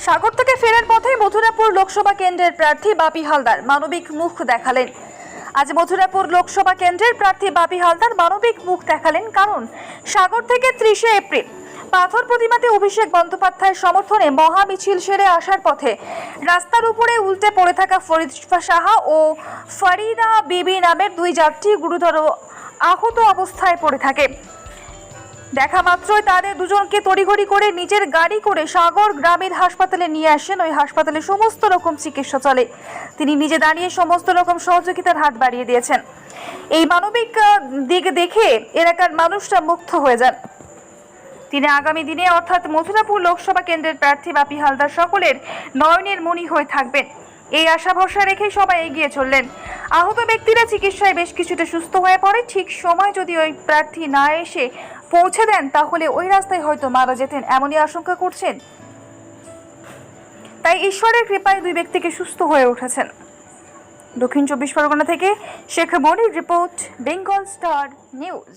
সাগর থেকে ফেরার পথে মথুরাপুর লোকসভা কেন্দ্রের প্রার্থী বাপি হালদার মানবিক মুখ দেখালেন। আজ মথুরাপুর লোকসভা কেন্দ্রের প্রার্থী বাপি হালদার মানবিক মুখ দেখালেন, কারণ সাগর থেকে 30শে এপ্রিল পাথর প্রতিমাতে অভিষেক বন্দ্যোপাধ্যায়ের সমর্থনে মহা মিছিল সেরে আসার পথে রাস্তার উপরে উল্টে পড়ে থাকা ফরিদ সাহা ও ফরিদা বিবি নামের দুই যাত্রী গুরুতর আহত অবস্থায় পড়ে থাকে। দেখা মাত্রই তাদের দুজনকে তড়িঘড়ি করে নিজের গাড়ি করে সাগর গ্রামীণ হাসপাতালে নিয়ে আসেন। ওই হাসপাতালে সমস্ত রকম চিকিৎসা চলে। তিনি নিজে দাঁড়িয়ে সমস্ত রকম সহযোগিতার হাত বাড়িয়ে দিয়েছেন। এই মানবিক দিক দেখে এলাকার মানুষরা মুগ্ধ হয়ে যান। তিনি আগামী দিনে অর্থাৎ মথুরাপুর লোকসভা কেন্দ্রের প্রার্থী বাপি হালদার সকলের নয়নের মণি হয়ে থাকবেন, এই আশা ভরসা রেখেই সবাই এগিয়ে চললেন। আহত ব্যক্তিরা চিকিৎসায় বেশ কিছুটা সুস্থ হয়ে পড়ে। ঠিক সময় যদি ওই প্রার্থী না এসে পৌঁছে দেন তাহলে ওই রাস্তায় হয়তো মারা যেতেন, এমনই আশঙ্কা করছেন। তাই ঈশ্বরের কৃপায় দুই ব্যক্তিকে সুস্থ হয়ে উঠেছেন। দক্ষিণ 24 পরগনা থেকে শেখ মনির রিপোর্ট, বেঙ্গল স্টার নিউজ।